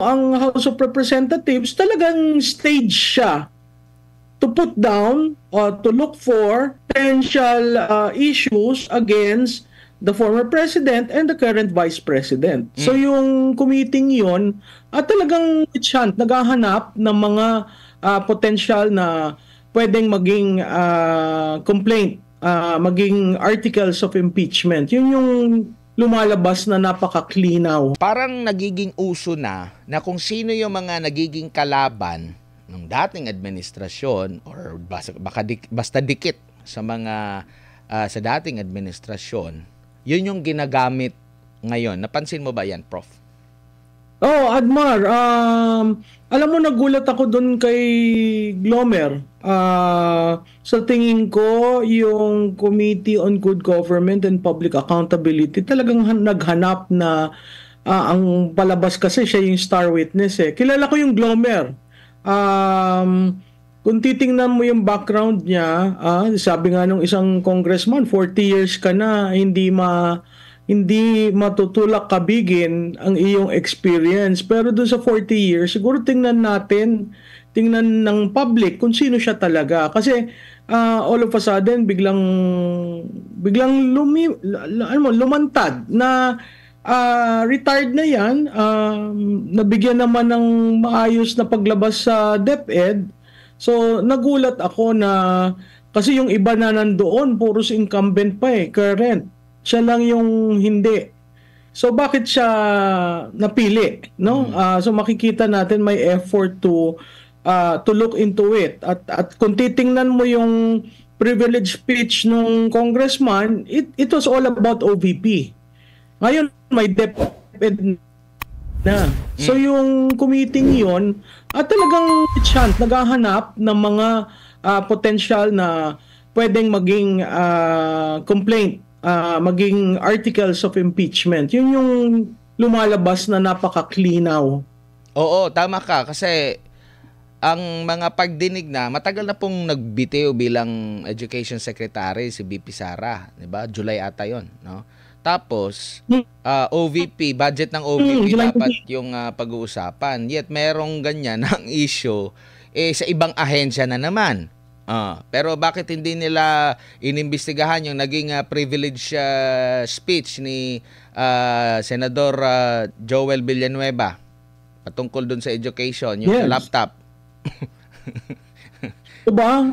ang House of Representatives talagang stage siya to put down or to look for potential issues against the former president and the current vice president. So yung committee yon talagang witch hunt, naghahanap ng mga potential na pwedeng maging complaint, maging articles of impeachment. Yun yung lumalabas na napaka-klinaw. Parang nagiging uso na kung sino yung mga nagiging kalaban ng dating administrasyon or basta dikit sa mga sa dating administrasyon, yun yung ginagamit ngayon. Napansin mo ba yan, Prof? Oh, Admar, alam mo, nagulat ako doon kay Glomer. Sa tingin ko, yung Committee on Good Government and Public Accountability talagang naghanap na ang palabas kasi siya yung star witness eh. Kilala ko yung Glomer. Kung titingnan mo yung background niya, sabi nga nung isang congressman, 40 years ka na, hindi matutulak kabigin ang iyong experience. Pero dun sa 40 years, siguro tingnan ng public kung sino siya talaga. Kasi all of a sudden, biglang lumantad na retired na yan, nabigyan naman ng maayos na paglabas sa DepEd. So nagulat ako na kasi yung iba na nandoon puros incumbent pa current. Siya lang yung hindi. So bakit siya napili, no? So makikita natin may effort to look into it. At kung titingnan mo yung privilege speech nung congressman, it was all about OVP. Ngayon may DepEd na. So yung committee yon talagang chance naghahanap ng mga potential na pwedeng maging complaint, maging articles of impeachment. Yun yung lumalabas na napaka-klinaw. Oo, tama ka kasi ang mga pagdinig na matagal na pong nagbitiw bilang Education Secretary si BP Sara, 'di ba? July ata 'yon, no? Tapos, OVP, budget ng OVP dapat yung pag-uusapan. Yet, merong ganyan ang issue sa ibang ahensya na naman. Pero bakit hindi nila inimbestigahan yung naging privilege speech ni Senador Joel Villanueva patungkol dun sa education, yung sa laptop? Diba?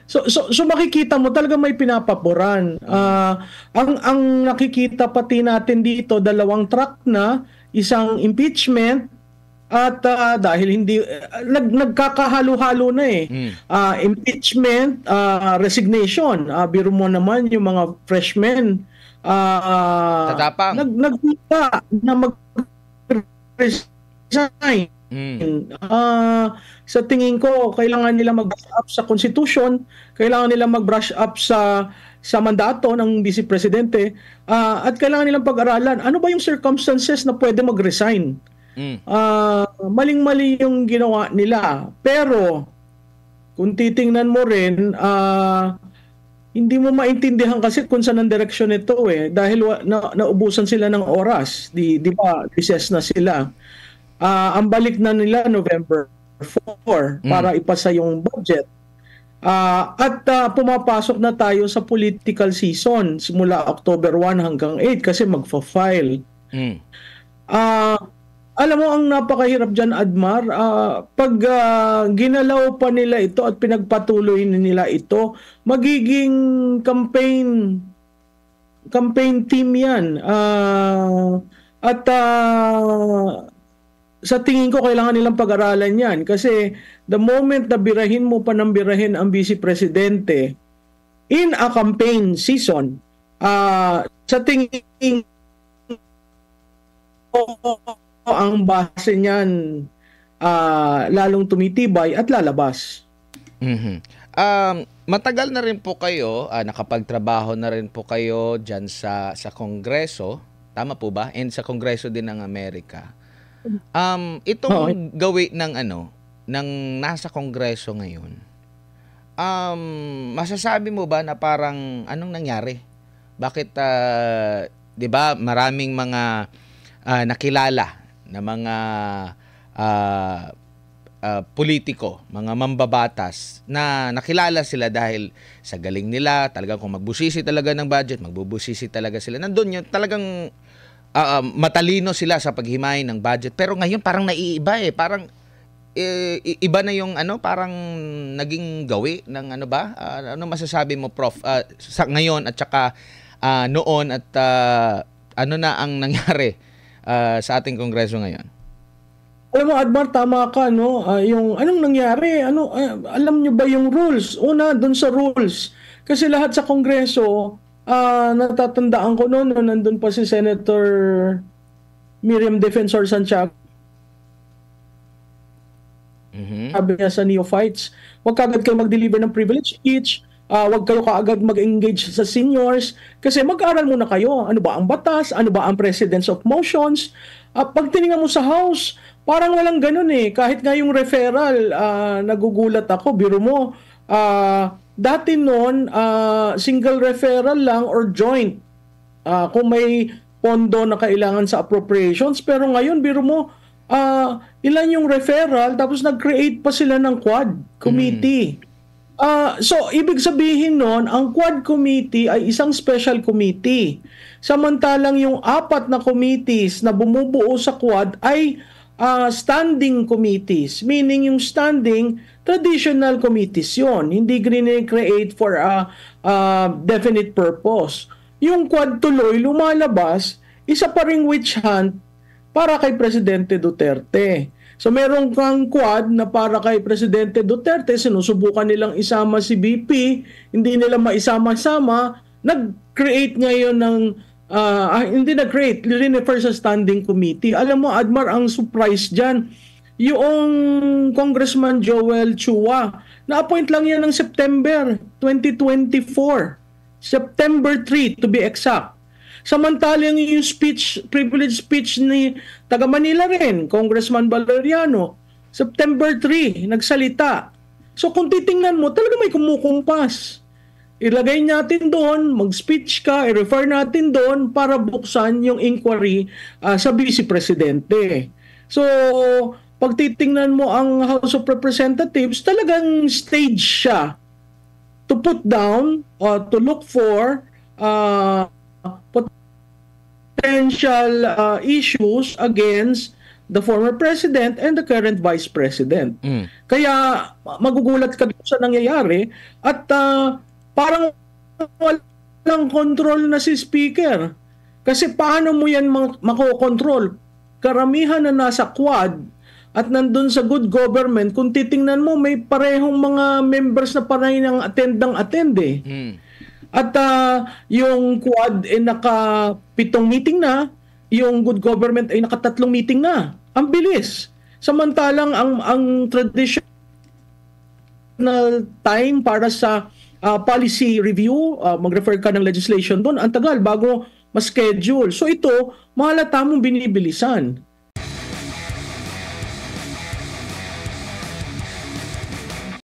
So makikita mo talaga may pinapaboran. Ang nakikita pati natin dito, dalawang track na, isang impeachment at dahil hindi nagkakahalo-halo na impeachment, resignation. Biro mo naman yung mga freshmen nagkita na mag-resign. Sa tingin ko, kailangan nila mag-brush up sa Constitution, kailangan nila mag-brush up sa mandato ng Vice Presidente, at kailangan nilang pag-aralan ano ba yung circumstances na pwede mag-resign. Maling-mali yung ginawa nila. Pero kung titingnan mo rin, hindi mo maintindihan kasi kung saan ang direksyon nito dahil naubusan sila ng oras. Di ba, recess na sila. Ang balik na nila November 4 para ipasa yung budget. At pumapasok na tayo sa political season simula October 1 hanggang 8 kasi magfa-file. Alam mo, ang napakahirap dyan, Admar, pag ginalaw pa nila ito at pinagpatuloy nila ito, magiging campaign team yan. Sa tingin ko, kailangan nilang pag-aralan yan. Kasi the moment na birahin mo pa ng birahin ang Vice Presidente in a campaign season, sa tingin ko, ang base niyan lalong tumitibay at lalabas. Matagal na rin po kayo, nakapagtrabaho na rin po kayo dyan sa Kongreso. Tama po ba? And sa Kongreso din ng Amerika. Itong gawi ng nasa Kongreso ngayon, masasabi mo ba na parang anong nangyari? Bakit, di ba, maraming mga nakilala na mga politiko, mga mambabatas na nakilala sila dahil sa galing nila, talagang kung magbusisi talaga ng budget, magbubusisi talaga sila. Nandun yun, talagang matalino sila sa paghimay ng budget. Pero ngayon parang naiiba parang iba na yung parang naging gawi ng ano masasabi mo, Prof, sa ngayon at saka noon at ano na ang nangyari sa ating Kongreso ngayon? Alam mo, Admar, tama ka, no? Yung anong nangyari? Alam nyo ba yung rules? Una, dun sa rules. Kasi lahat sa Kongreso, natatandaan ko noon, nandun pa si Senator Miriam Defensor Santiago. Sabi niya sa neophytes, huwag kagad kayo mag-deliver ng privilege speech, huwag kayo kaagad mag-engage sa seniors, kasi mag-aral muna kayo. Ano ba ang batas? Ano ba ang precedence of motions? Pag tinignan mo sa House, parang walang ganun Kahit nga yung referral, nagugulat ako. Biro mo, dati noon, single referral lang or joint. Kung may pondo na kailangan sa appropriations. Pero ngayon, biro mo, ilan yung referral, tapos nag-create pa sila ng Quad Committee. So, ibig sabihin nun, ang Quad Committee ay isang special committee. Samantalang yung 4 na committees na bumubuo sa Quad ay standing committees. Meaning yung standing, traditional committees yun. Hindi create for a definite purpose. Yung Quad tuloy, lumalabas, isa pa ring witch hunt para kay Presidente Duterte. So meron kang Quad na para kay Presidente Duterte, sinusubukan nilang isama si BP, hindi nila maisama-sama, nag-create ngayon ng, hindi nag-create, refer sa standing committee. Alam mo, Admar, ang surprise dyan, yung Congressman Joel Chua, na-appoint lang yan ng September 2024. September 3 to be exact. Samantalang yung privilege speech ni taga Manila rin, Congressman Valeriano, September 3, nagsalita. So kung titingnan mo, talaga may kumukumpas. Ilagay natin doon, mag-speech ka, i-refer natin doon para buksan yung inquiry sa Vice Presidente. So, pag titingnan mo ang House of Representatives, talagang stage siya to put down, to look for potential issues against the former president and the current vice president. Kaya magugulat ka sa nangyayari at parang walang control na si speaker. Kasi paano mo yan makokontrol? Karamihan na nasa Quad at nandun sa good government, kung titingnan mo, may parehong mga members na panay ng attend At yung Quad ay naka-7 meeting na, yung good government ay naka-3 meeting na. Ang bilis. Samantalang ang traditional time para sa policy review, mag-refer ka ng legislation doon, ang tagal bago ma-schedule. So ito, mahalata mong binibilisan.